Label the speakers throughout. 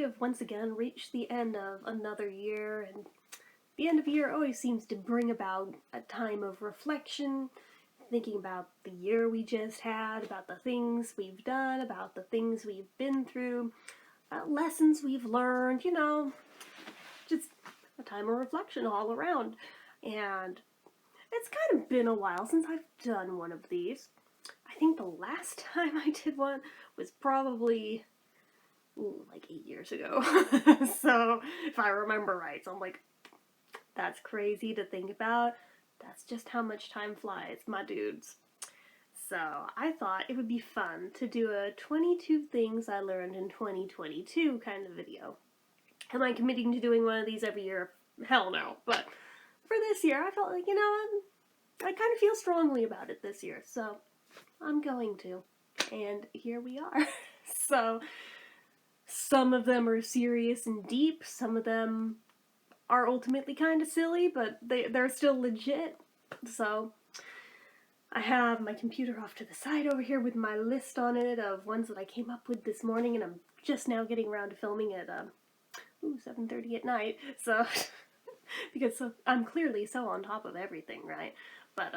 Speaker 1: have once again reached the end of another year, and the end of the year always seems to bring about a time of reflection, thinking about the year we just had, about the things we've done, about the things we've been through, about lessons we've learned, just a time of reflection all around. And it's kind of been a while since I've done one of these. I think the last time I did one was probably like 8 years ago. So, if I remember right, so I'm like, that's crazy to think about. That's just how much time flies, my dudes. So, I thought it would be fun to do a 22 things I learned in 2022 kind of video. Am I committing to doing one of these every year? Hell no. But for this year, I felt like, I kind of feel strongly about it this year, so I'm going to. And here we are. So, some of them are serious and deep, some of them are ultimately kind of silly, but they're still legit. So, I have my computer off to the side over here with my list on it of ones that I came up with this morning, and I'm just now getting around to filming at 7:30 at night, so because I'm clearly so on top of everything, right? But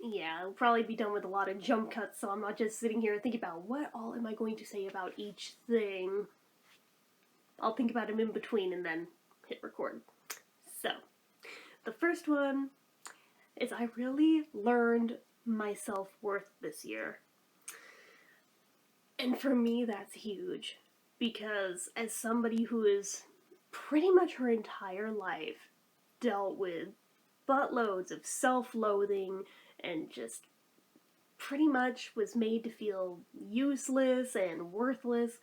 Speaker 1: yeah, I'll probably be done with a lot of jump cuts, so I'm not just sitting here thinking about what all am I going to say about each thing. I'll think about them in between and then hit record. So, the first one is I really learned my self-worth this year. And for me, that's huge. Because as somebody who has pretty much her entire life dealt with buttloads of self-loathing and just pretty much was made to feel useless and worthless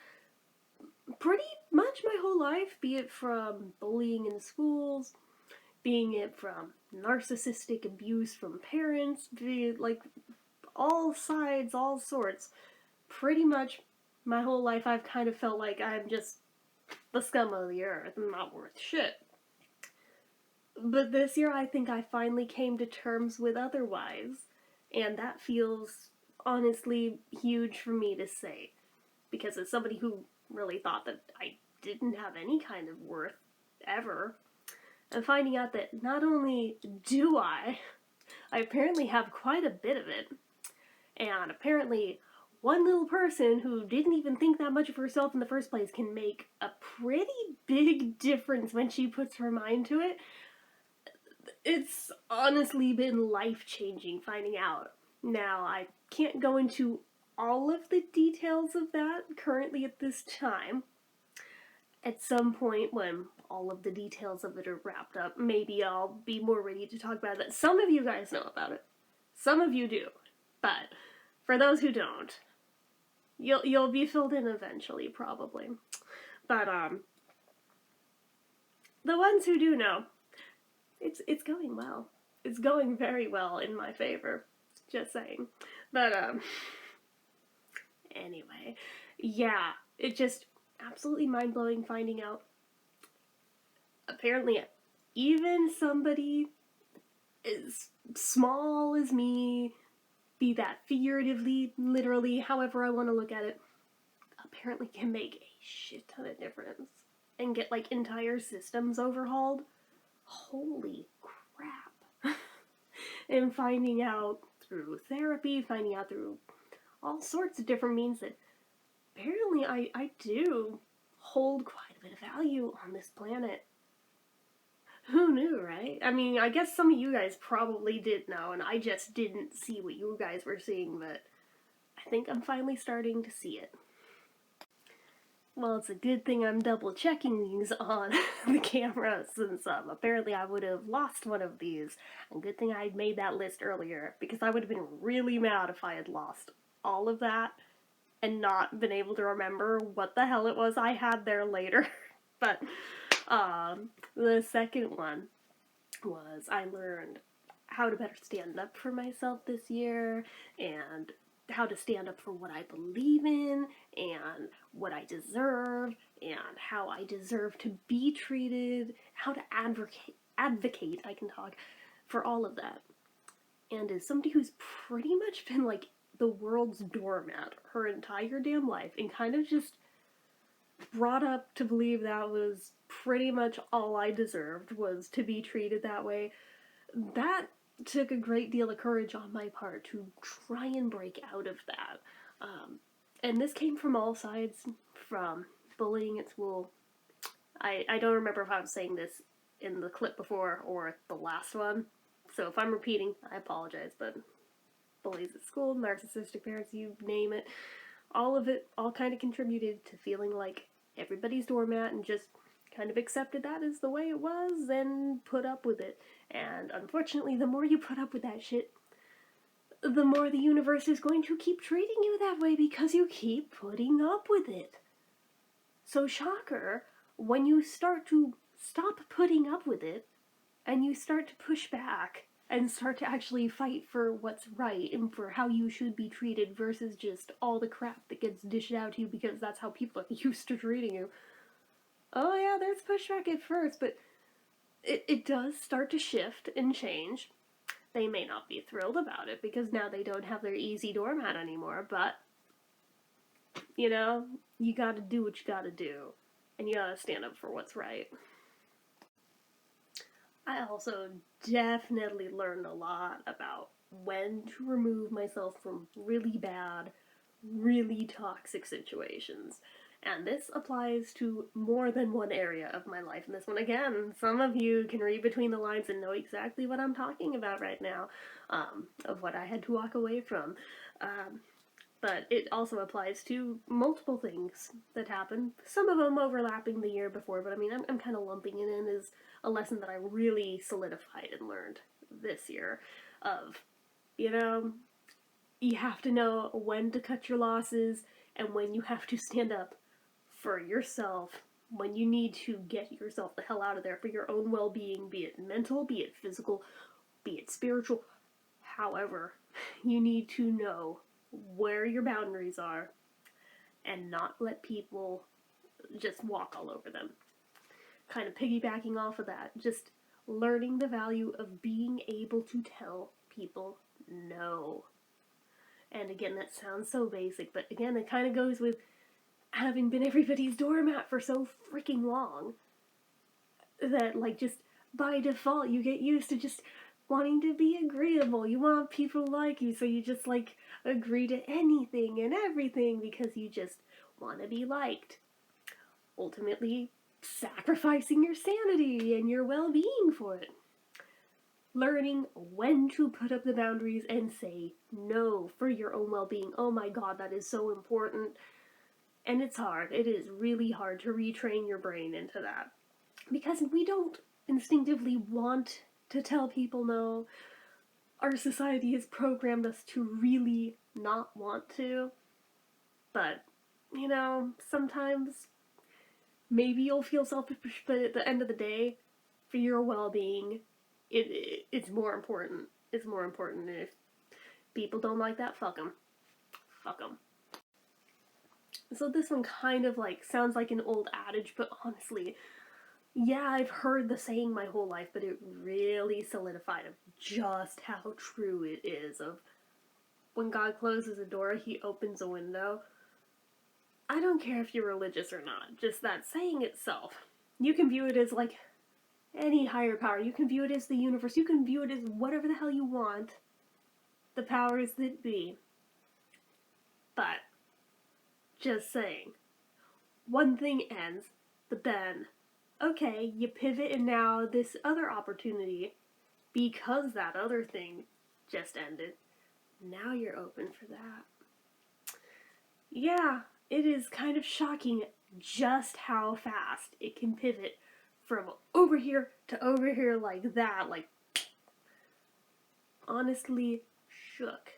Speaker 1: pretty much my whole life, be it from bullying in schools, being it from narcissistic abuse from parents, be it like all sides, all sorts. Pretty much my whole life I've kind of felt like I'm just the scum of the earth and not worth shit. But this year I think I finally came to terms with otherwise, and that feels honestly huge for me to say. Because as somebody who really thought that I didn't have any kind of worth ever, and finding out that not only do I apparently have quite a bit of it, and apparently one little person who didn't even think that much of herself in the first place can make a pretty big difference when she puts her mind to it. It's honestly been life-changing finding out. Now, I can't go into all of the details of that currently at this time. At some point when all of the details of it are wrapped up, maybe I'll be more ready to talk about it. Some of you guys know about it. Some of you do. But for those who don't, you'll be filled in eventually, probably. But the ones who do know, it's going well. It's going very well in my favor. Just saying. But anyway, yeah, it just absolutely mind-blowing finding out. Apparently, even somebody as small as me, be that figuratively, literally, however I want to look at it, apparently can make a shit ton of difference and get like entire systems overhauled. Holy crap. And finding out through therapy, finding out through all sorts of different means that apparently I do hold quite a bit of value on this planet. Who knew, right? I mean, I guess some of you guys probably did know, and I just didn't see what you guys were seeing, but I think I'm finally starting to see it. Well, it's a good thing I'm double checking these on the camera, since apparently I would have lost one of these. And good thing I made that list earlier, because I would have been really mad if I had lost all of that and not been able to remember what the hell it was I had there later. But the second one was I learned how to better stand up for myself this year, and how to stand up for what I believe in, and what I deserve, and how I deserve to be treated, how to advocate, I can talk, for all of that. And as somebody who's pretty much been like the world's doormat her entire damn life, and kind of just brought up to believe that was pretty much all I deserved, was to be treated that way. That took a great deal of courage on my part to try and break out of that. And this came from all sides, from bullying at school. I don't remember if I was saying this in the clip before or the last one, so if I'm repeating, I apologize, but bullies at school, narcissistic parents, you name it, all of it all kind of contributed to feeling like everybody's doormat and just kind of accepted that as the way it was and put up with it. And unfortunately, the more you put up with that shit, the more the universe is going to keep treating you that way because you keep putting up with it. So shocker, when you start to stop putting up with it and you start to push back and start to actually fight for what's right and for how you should be treated versus just all the crap that gets dished out to you because that's how people are used to treating you. Oh yeah, there's pushback at first, but it does start to shift and change. They may not be thrilled about it because now they don't have their easy doormat anymore, but, you know, you gotta do what you gotta do, and you gotta stand up for what's right. I also definitely learned a lot about when to remove myself from really bad, really toxic situations. And this applies to more than one area of my life. And this one, again, some of you can read between the lines and know exactly what I'm talking about right now, of what I had to walk away from. But it also applies to multiple things that happened, some of them overlapping the year before, but I mean, I'm kind of lumping it in as a lesson that I really solidified and learned this year of, you know, you have to know when to cut your losses and when you have to stand up for yourself, when you need to get yourself the hell out of there for your own well-being, be it mental, be it physical, be it spiritual. However, you need to know where your boundaries are and not let people just walk all over them. Kind of piggybacking off of that, just learning the value of being able to tell people no. And again, that sounds so basic, but again, it kind of goes with having been everybody's doormat for so freaking long that, like, just by default, you get used to just wanting to be agreeable. You want people to like you, so you just, like, agree to anything and everything because you just want to be liked. Ultimately, sacrificing your sanity and your well-being for it. Learning when to put up the boundaries and say no for your own well-being. Oh my god, that is so important. And it's hard. It is really hard to retrain your brain into that. Because we don't instinctively want to tell people no. Our society has programmed us to really not want to. But, you know, sometimes maybe you'll feel selfish, but at the end of the day, for your well-being, it's more important. It's more important. If people don't like that, fuck them. Fuck them. So this one kind of like sounds like an old adage, but honestly, yeah, I've heard the saying my whole life, but it really solidified of just how true it is of when God closes a door, he opens a window. I don't care if you're religious or not, just that saying itself. You can view it as like any higher power. You can view it as the universe. You can view it as whatever the hell you want. The powers that be. But just saying. One thing ends, but then, okay, you pivot and now this other opportunity, because that other thing just ended, now you're open for that. Yeah, it is kind of shocking just how fast it can pivot from over here to over here like that, like, honestly shook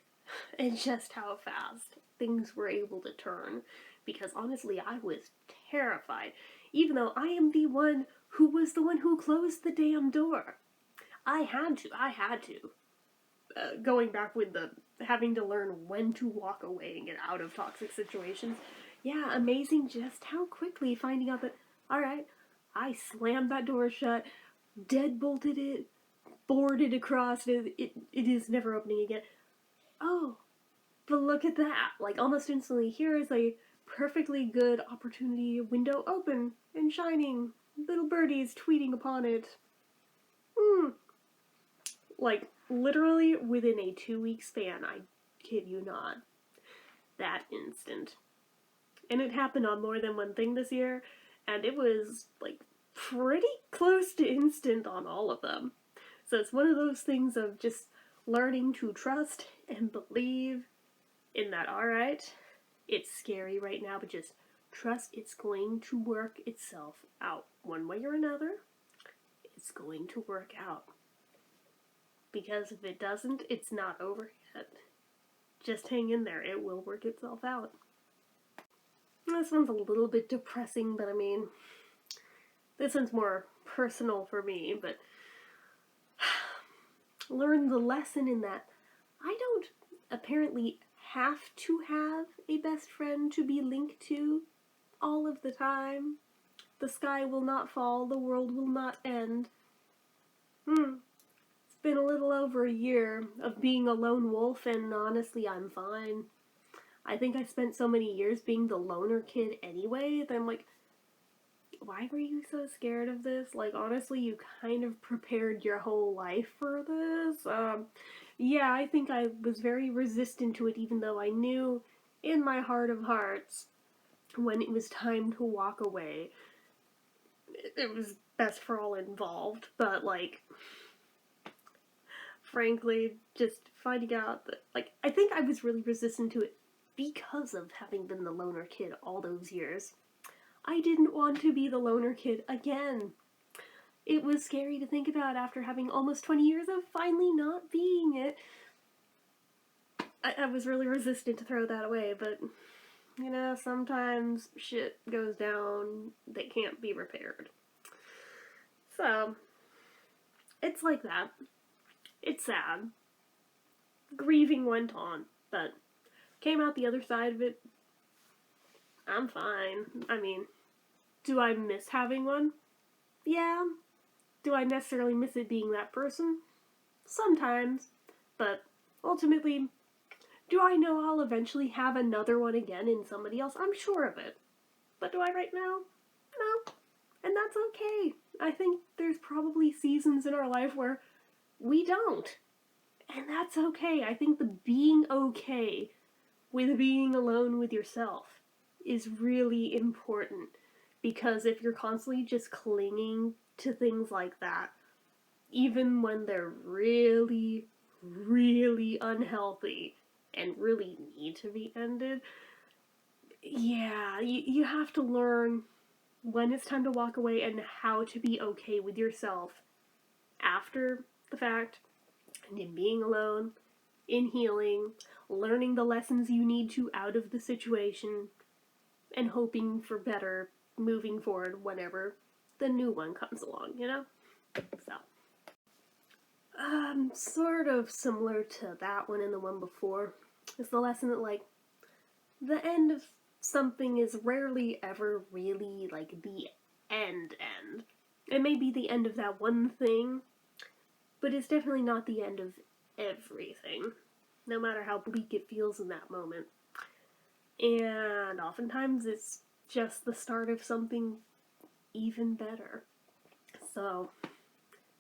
Speaker 1: at just how fast things were able to turn, because honestly I was terrified, even though I am the one who was the one who closed the damn door. I had to. Going back with the having to learn when to walk away and get out of toxic situations, yeah, amazing just how quickly finding out that, alright, I slammed that door shut, deadbolted it, boarded across it, it is never opening again. Oh, but look at that. Like, almost instantly, here is a perfectly good opportunity, window open and shining, little birdies tweeting upon it. Like, literally within a 2-week span, I kid you not, that instant. And it happened on more than one thing this year, and it was, like, pretty close to instant on all of them. So it's one of those things of just learning to trust and believe in that, alright, it's scary right now, but just trust it's going to work itself out. One way or another, it's going to work out. Because if it doesn't, it's not over yet. Just hang in there, it will work itself out. This one's a little bit depressing, but I mean, this one's more personal for me, but learn the lesson in that I don't apparently have to have a best friend to be linked to all of the time. The sky will not fall, the world will not end. It's been a little over a year of being a lone wolf, and honestly, I'm fine. I think I spent so many years being the loner kid anyway that I'm like, why were you so scared of this? Like, honestly, you kind of prepared your whole life for this. Yeah, I think I was very resistant to it, even though I knew in my heart of hearts when it was time to walk away. It was best for all involved, but, like, frankly, just finding out that, like, I think I was really resistant to it because of having been the loner kid all those years. I didn't want to be the loner kid again. It was scary to think about after having almost 20 years of finally not being it. I was really resistant to throw that away, but, you know, sometimes shit goes down that can't be repaired. So, it's like that. It's sad. Grieving went on, but came out the other side of it. I'm fine. I mean, do I miss having one? Yeah. Do I necessarily miss it being that person? Sometimes. But ultimately, do I know I'll eventually have another one again in somebody else? I'm sure of it. But do I right now? No. And that's okay. I think there's probably seasons in our life where we don't. And that's okay. I think the being okay with being alone with yourself is really important. Because if you're constantly just clinging to things like that, even when they're really, really unhealthy and really need to be ended, yeah, you have to learn when it's time to walk away and how to be okay with yourself after the fact, and in being alone, in healing, learning the lessons you need to out of the situation, and hoping for better moving forward whenever the new one comes along, you know? So, sort of similar to that one and the one before, is the lesson that, like, the end of something is rarely ever really, like, the end. It may be the end of that one thing, but it's definitely not the end of everything, no matter how bleak it feels in that moment. And oftentimes it's just the start of something even better. So,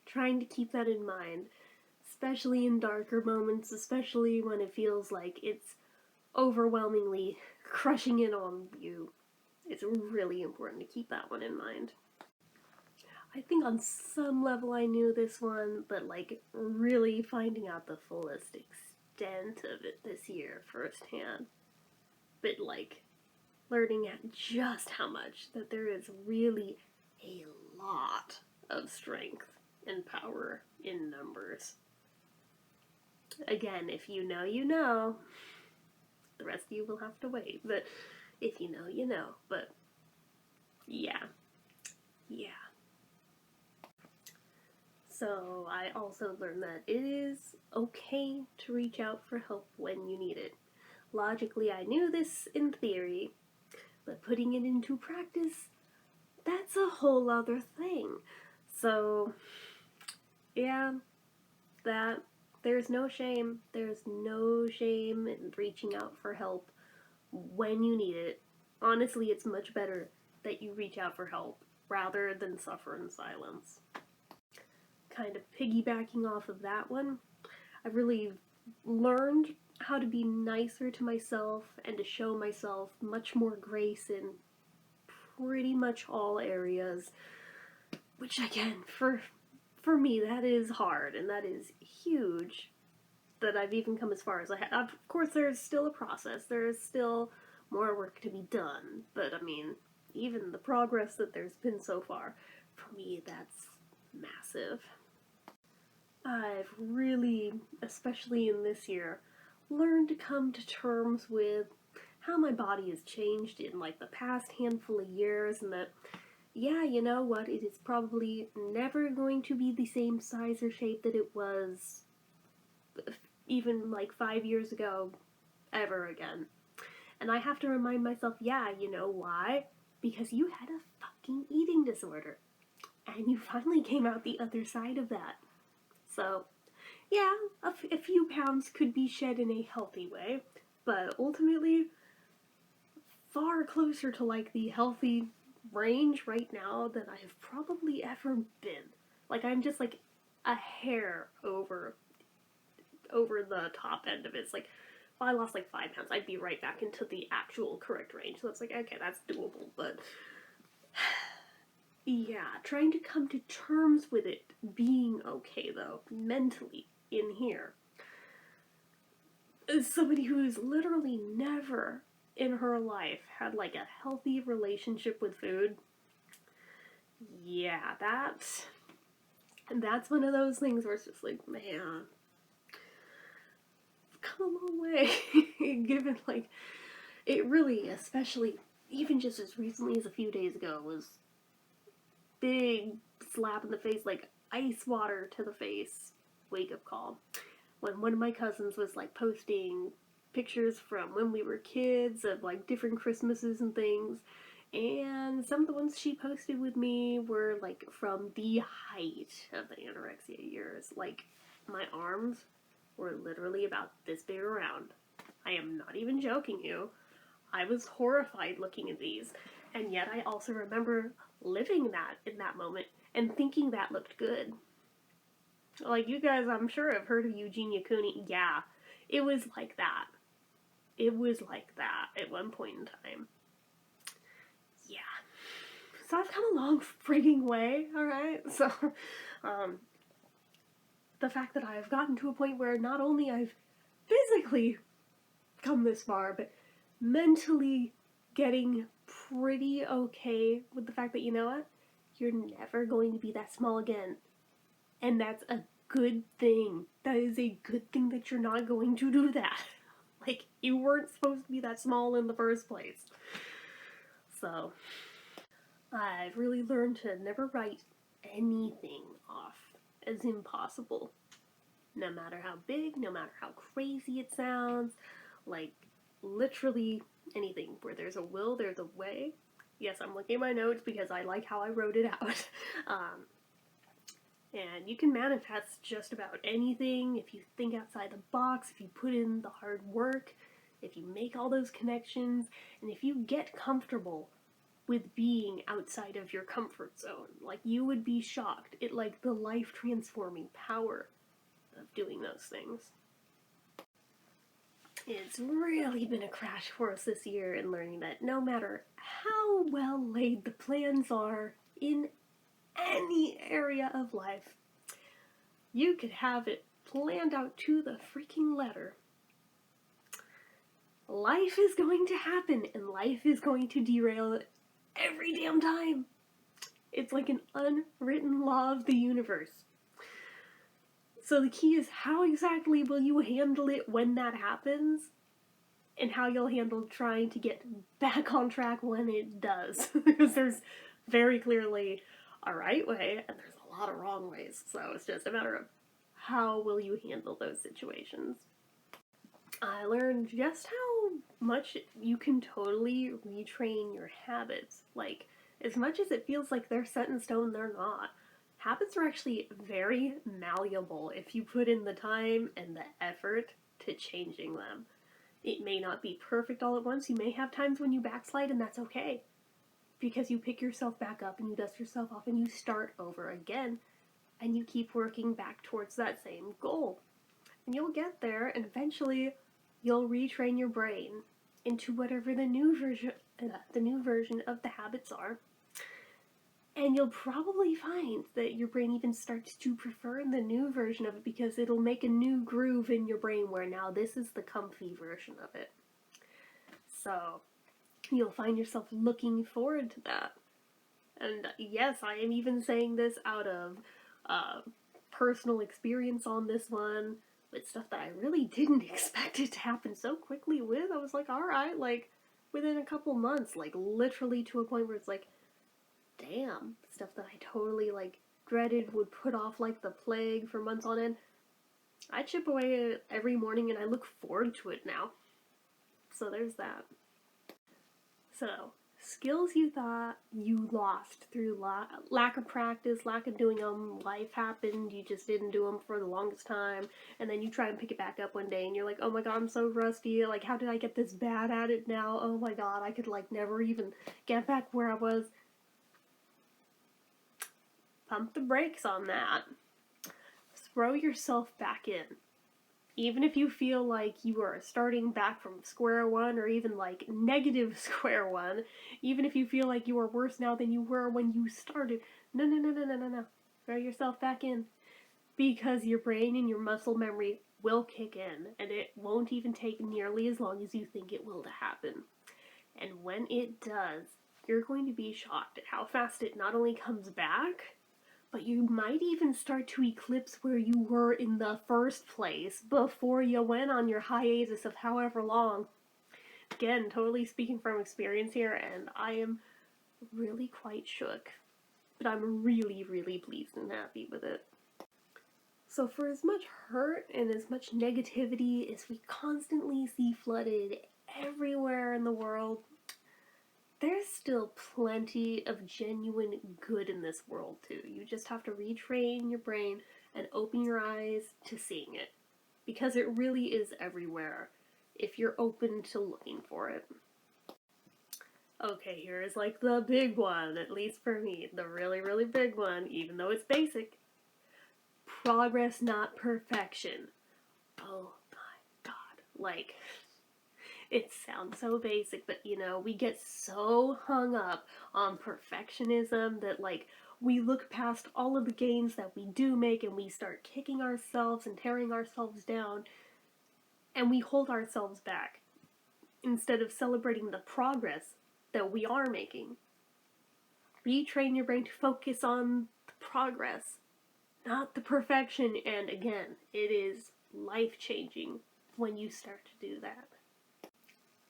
Speaker 1: trying to keep that in mind, especially in darker moments, especially when it feels like it's overwhelmingly crushing in on you, it's really important to keep that one in mind. I think on some level I knew this one, but, like, really finding out the fullest extent of it this year firsthand. But, like, learning just how much that there is really a lot of strength and power in numbers. Again, if you know, you know. The rest of you will have to wait. But if you know, you know. But yeah. So I also learned that it is okay to reach out for help when you need it. Logically, I knew this in theory, but putting it into practice, that's a whole other thing. So, yeah, that there's no shame. There's no shame in reaching out for help when you need it. honestly, it's much better that you reach out for help rather than suffer in silence. Kind of piggybacking off of that one, I've really learned how to be nicer to myself and to show myself much more grace in pretty much all areas, which again, for me, that is hard and that is huge that I've even come as far as I have. Of course, there's still a process. There's still more work to be done. But I mean, even the progress that there's been so far, for me, that's massive. I've really, especially in this year, learned to come to terms with how my body has changed in like the past handful of years, and that, yeah, you know what, it is probably never going to be the same size or shape that it was even like 5 years ago, ever again. And I have to remind myself, yeah, you know why? Because you had a fucking eating disorder. And you finally came out the other side of that. So, yeah, a few pounds could be shed in a healthy way, but ultimately, far closer to like the healthy range right now than I have probably ever been. Like, I'm just like a hair over the top end of it. It's like, if I lost like 5 pounds, I'd be right back into the actual correct range. So it's like, okay, that's doable, but yeah, trying to come to terms with it being okay, though, mentally, in here. As somebody who's literally never in her life had like a healthy relationship with food, yeah, that's one of those things where it's just like, man, I've come a long way. Given like, it really, especially even just as recently as a few days ago, was big slap in the face, like ice water to the face, wake up call. When one of my cousins was like posting pictures from when we were kids of like different Christmases and things, and some of the ones she posted with me were like from the height of the anorexia years. Like, my arms were literally about this big around. I am not even joking you. I was horrified looking at these, and yet I also remember living that in that moment and thinking that looked good. Like, you guys, I'm sure, have heard of Eugenia Cooney. Yeah, it was like that. It was like that at one point in time. Yeah. So I've come a long frigging way, alright? So, the fact that I've gotten to a point where not only I've physically come this far, but mentally getting pretty okay with the fact that, you know what? You're never going to be that small again. And that's a good thing. That is a good thing that you're not going to do that. Like, you weren't supposed to be that small in the first place. So, I've really learned to never write anything off as impossible. No matter how big, no matter how crazy it sounds, like, literally anything. Where there's a will, there's a way. Yes, I'm looking at my notes because I like how I wrote it out. And you can manifest just about anything if you think outside the box, if you put in the hard work, if you make all those connections, and if you get comfortable with being outside of your comfort zone. Like, you would be shocked at like the life-transforming power of doing those things. It's really been a crash course this year in learning that no matter how well laid the plans are in any area of life, you could have it planned out to the freaking letter. Life is going to happen, and life is going to derail it every damn time. It's like an unwritten law of the universe. So the key is, how exactly will you handle it when that happens? And how you'll handle trying to get back on track when it does. Because there's very clearly a right way, and there's a lot of wrong ways. So it's just a matter of how will you handle those situations. I learned just how much you can totally retrain your habits. Like, as much as it feels like they're set in stone, they're not. Habits are actually very malleable if you put in the time and the effort to changing them. It may not be perfect all at once. You may have times when you backslide, and that's okay. Because you pick yourself back up and you dust yourself off and you start over again. And you keep working back towards that same goal. And you'll get there, and eventually you'll retrain your brain into whatever the new version of the habits are. And you'll probably find that your brain even starts to prefer the new version of it because it'll make a new groove in your brain where now this is the comfy version of it. So you'll find yourself looking forward to that. And yes, I am even saying this out of personal experience on this one, with stuff that I really didn't expect it to happen so quickly with. I was like, alright, like, within a couple months, like, literally to a point where it's like, damn, stuff that I totally, like, dreaded, would put off like the plague for months on end. I chip away every morning and I look forward to it now. So there's that. So, skills you thought you lost through lack of practice, lack of doing them, life happened, you just didn't do them for the longest time, and then you try and pick it back up one day and you're like, oh my god, I'm so rusty, like, how did I get this bad at it now? Oh my god, I could, like, never even get back where I was. Pump the brakes on that. Throw yourself back in. Even if you feel like you are starting back from square one or even like negative square one, even if you feel like you are worse now than you were when you started, no. Throw yourself back in. Because your brain and your muscle memory will kick in, and it won't even take nearly as long as you think it will to happen. And when it does, you're going to be shocked at how fast it not only comes back, but you might even start to eclipse where you were in the first place before you went on your hiatus of however long. Again, totally speaking from experience here, and I am really quite shook. But I'm really, really pleased and happy with it. So for as much hurt and as much negativity as we constantly see flooded everywhere in the world, there's still plenty of genuine good in this world, too. You just have to retrain your brain and open your eyes to seeing it. Because it really is everywhere, if you're open to looking for it. Okay, here is like the big one, at least for me. The really, really big one, even though it's basic. Progress, not perfection. Oh my god. Like, it sounds so basic, but you know, we get so hung up on perfectionism that like we look past all of the gains that we do make and we start kicking ourselves and tearing ourselves down and we hold ourselves back instead of celebrating the progress that we are making. Retrain your brain to focus on the progress, not the perfection, and again, it is life-changing when you start to do that.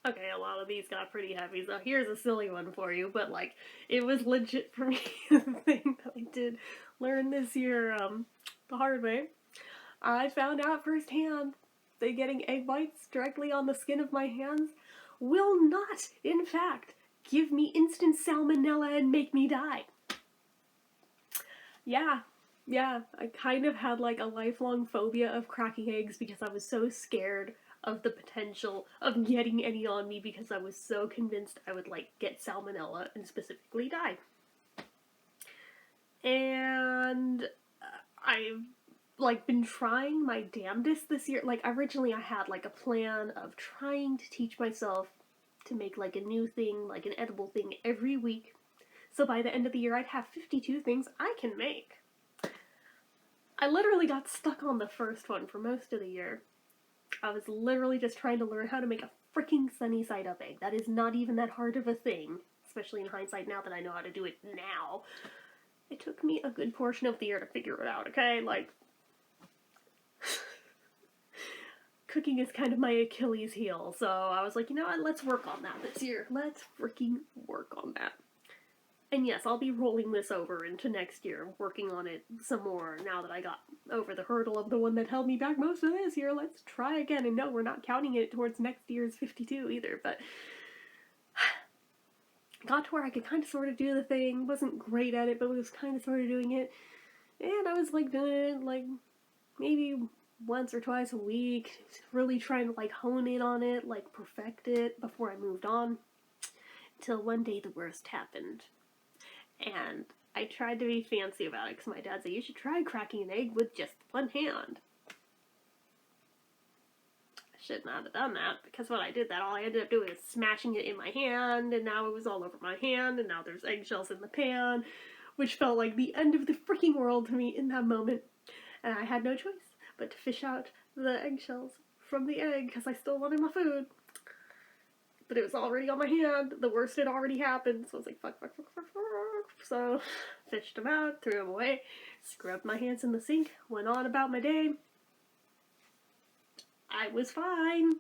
Speaker 1: Okay, a lot of these got pretty heavy, so here's a silly one for you, but like, it was legit for me, the thing that I did learn this year, the hard way. I found out firsthand that getting egg whites directly on the skin of my hands will not, in fact, give me instant salmonella and make me die. Yeah, I kind of had like a lifelong phobia of cracking eggs because I was so scared of the potential of getting any on me because I was so convinced I would like get salmonella and specifically die. And I've like been trying my damnedest this year. Like originally I had like a plan of trying to teach myself to make like a new thing, like an edible thing every week. So by the end of the year I'd have 52 things I can make. I literally got stuck on the first one for most of the year. I was literally just trying to learn how to make a freaking sunny side up egg. That is not even that hard of a thing, especially in hindsight now that I know how to do it now. It took me a good portion of the year to figure it out, okay? Like, cooking is kind of my Achilles heel, so I was like, you know what, let's work on that this year. Let's freaking work on that. And yes, I'll be rolling this over into next year, working on it some more now that I got over the hurdle of the one that held me back most of this year. Let's try again. And no, we're not counting it towards next year's 52 either, but got to where I could kind of sort of do the thing. Wasn't great at it, but was kind of sort of doing it. And I was like doing it like maybe once or twice a week, really trying to like hone in on it, like perfect it before I moved on. Till one day the worst happened. And I tried to be fancy about it because my dad said, you should try cracking an egg with just one hand. I should not have done that, because when I did that, all I ended up doing was smashing it in my hand, and now it was all over my hand, and now there's eggshells in the pan, which felt like the end of the freaking world to me in that moment. And I had no choice but to fish out the eggshells from the egg, because I still wanted my food. But it was already on my hand. The worst had already happened. So I was like, fuck. So, fished them out, threw them away, scrubbed my hands in the sink, went on about my day. I was fine.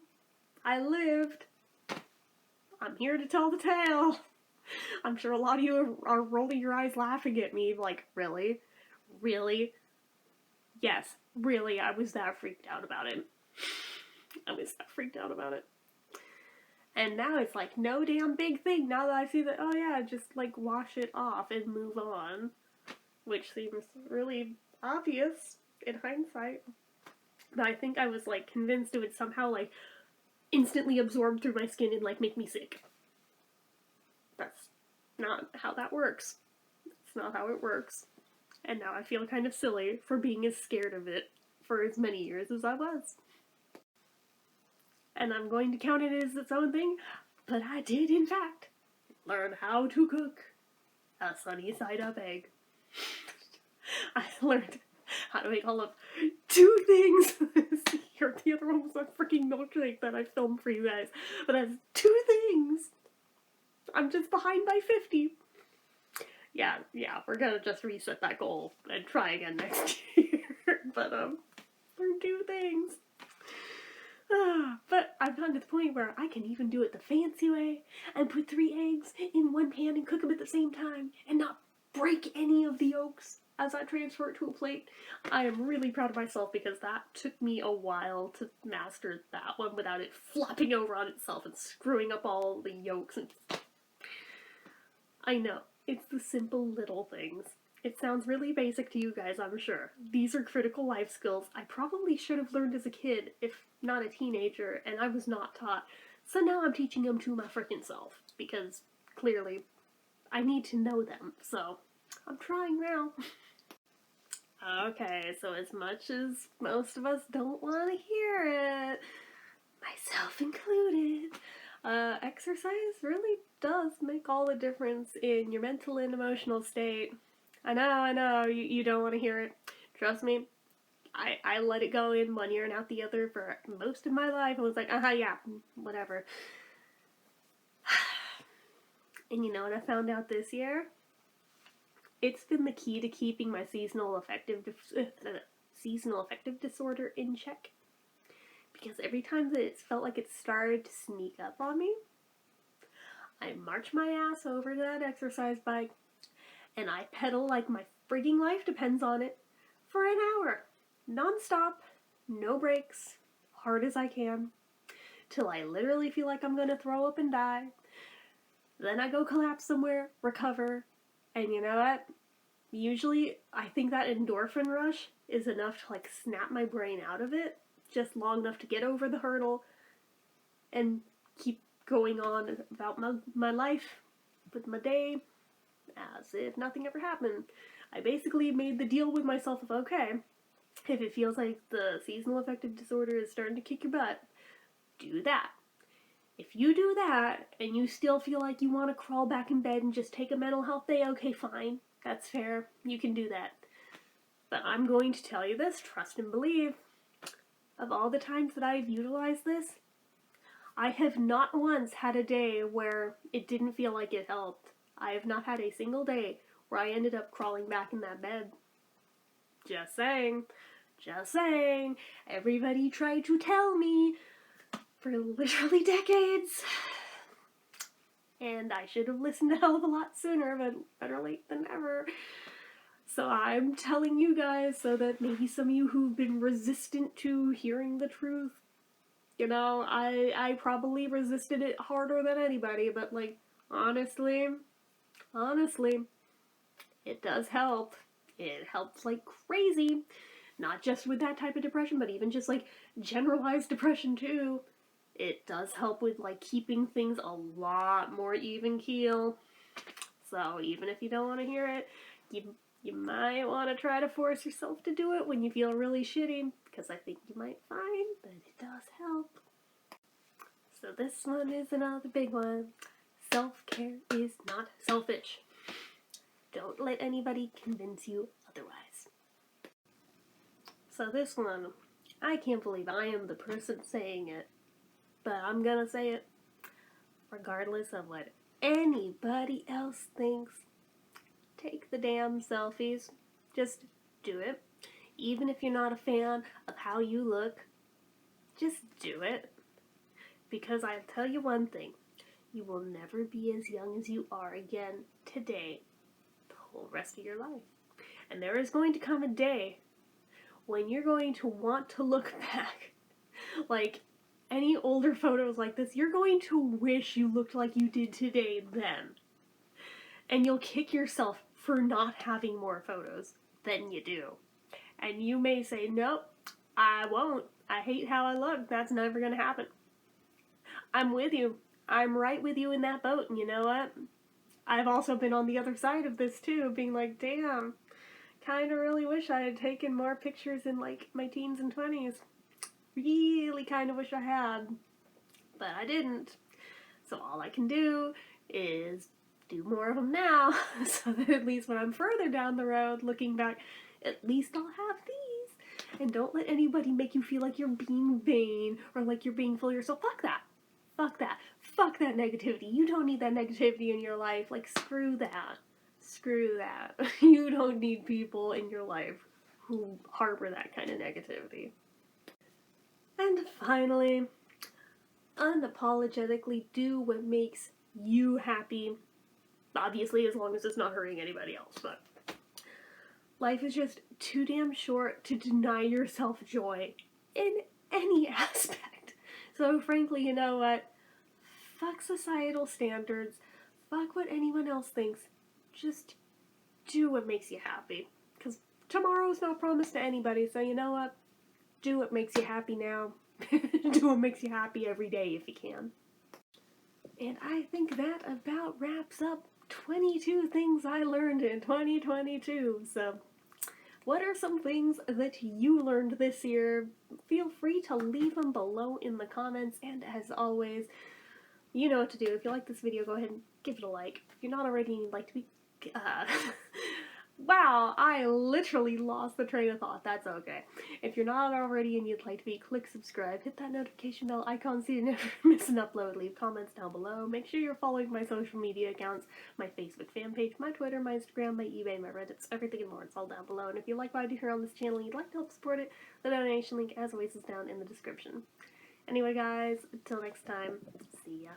Speaker 1: I lived. I'm here to tell the tale. I'm sure a lot of you are rolling your eyes laughing at me, like, really? Really? Yes, really, I was that freaked out about it. And now it's like no damn big thing. Now that I see that, oh yeah, just like wash it off and move on. Which seems really obvious in hindsight. But I think I was like convinced it would somehow like instantly absorb through my skin and like make me sick. That's not how that works. It's not how it works. And now I feel kind of silly for being as scared of it for as many years as I was. And I'm going to count it as its own thing, but I did, in fact, learn how to cook a sunny side up egg. I learned how to make all of 2 things. Here, the other one was a freaking milkshake that I filmed for you guys. But that's 2 things. I'm just behind by 50. Yeah, we're gonna just reset that goal and try again next year. But, learn 2 things. But I've gotten to the point where I can even do it the fancy way and put 3 eggs in one pan and cook them at the same time and not break any of the yolks as I transfer it to a plate. I am really proud of myself because that took me a while to master that one without it flopping over on itself and screwing up all the yolks. And I know, it's the simple little things. It sounds really basic to you guys, I'm sure. These are critical life skills I probably should have learned as a kid, if not a teenager, and I was not taught. So now I'm teaching them to my freaking self, because clearly I need to know them, so I'm trying now. Okay, so as much as most of us don't want to hear it, myself included, exercise really does make all the difference in your mental and emotional state. I know, you don't want to hear it. Trust me, I let it go in one ear and out the other for most of my life. I was like, yeah, whatever. And you know what I found out this year? It's been the key to keeping my seasonal affective disorder in check. Because every time that it's felt like it started to sneak up on me, I march my ass over to that exercise bike and I pedal like my frigging life depends on it for an hour, non-stop, no breaks, hard as I can, till I literally feel like I'm gonna throw up and die. Then I go collapse somewhere, recover, and you know what? Usually I think that endorphin rush is enough to like snap my brain out of it, just long enough to get over the hurdle and keep going on about my life with my day as if nothing ever happened. I basically made the deal with myself of, okay, if it feels like the seasonal affective disorder is starting to kick your butt, do that. If you do that and you still feel like you want to crawl back in bed and just take a mental health day, okay, fine. That's fair. You can do that. But I'm going to tell you this, trust and believe. Of all the times that I've utilized this, I have not once had a day where it didn't feel like it helped. I have not had a single day where I ended up crawling back in that bed. Just saying. Just saying. Everybody tried to tell me for literally decades. And I should have listened a hell of a lot sooner, but better late than never. So I'm telling you guys so that maybe some of you who've been resistant to hearing the truth, you know, I probably resisted it harder than anybody, but like, honestly, it does help. It helps like crazy. not just with that type of depression, but even just like generalized depression too. It does help with like keeping things a lot more even keel. So even if you don't want to hear it, you might want to try to force yourself to do it when you feel really shitty, because I think you might find that it does help. So this one is another big one. Self-care is not selfish. Don't let anybody convince you otherwise. So this one, I can't believe I am the person saying it, but I'm gonna say it regardless of what anybody else thinks. Take the damn selfies. Just do it. Even if you're not a fan of how you look, just do it. Because I'll tell you one thing, you will never be as young as you are again today the whole rest of your life. And there is going to come a day when you're going to want to look back. Like, any older photos like this, you're going to wish you looked like you did today then. And you'll kick yourself for not having more photos than you do. And you may say, nope, I won't. I hate how I look. That's never going to happen. I'm with you. I'm right with you in that boat. And you know what? I've also been on the other side of this too, being like, damn, kind of really wish I had taken more pictures in like my teens and 20s. Really kind of wish I had. But I didn't. So all I can do is do more of them now, so that at least when I'm further down the road looking back, at least I'll have these. And don't let anybody make you feel like you're being vain or like you're being full of yourself. Fuck that. Fuck that. Fuck that negativity. You don't need that negativity in your life. Like, screw that. Screw that. You don't need people in your life who harbor that kind of negativity. And finally, unapologetically do what makes you happy. Obviously, as long as it's not hurting anybody else, but life is just too damn short to deny yourself joy in any aspect. So frankly, you know what? Fuck societal standards. Fuck what anyone else thinks. Just do what makes you happy. Because tomorrow's not promised to anybody, so you know what? Do what makes you happy now. Do what makes you happy every day if you can. And I think that about wraps up 22 things I learned in 2022. So, what are some things that you learned this year? Feel free to leave them below in the comments. And as always, you know what to do. If you like this video, go ahead and give it a like. If you're not already and you'd like to be... Wow, I literally lost the train of thought. That's okay. If you're not already and you'd like to be, click subscribe, hit that notification bell icon so you never miss an upload, leave comments down below, make sure you're following my social media accounts, my Facebook fan page, my Twitter, my Instagram, my eBay, my Reddit, everything and more. It's all down below. And if you like what I do here on this channel and you'd like to help support it, the donation link, as always, is down in the description. Anyway, guys, until next time, see ya.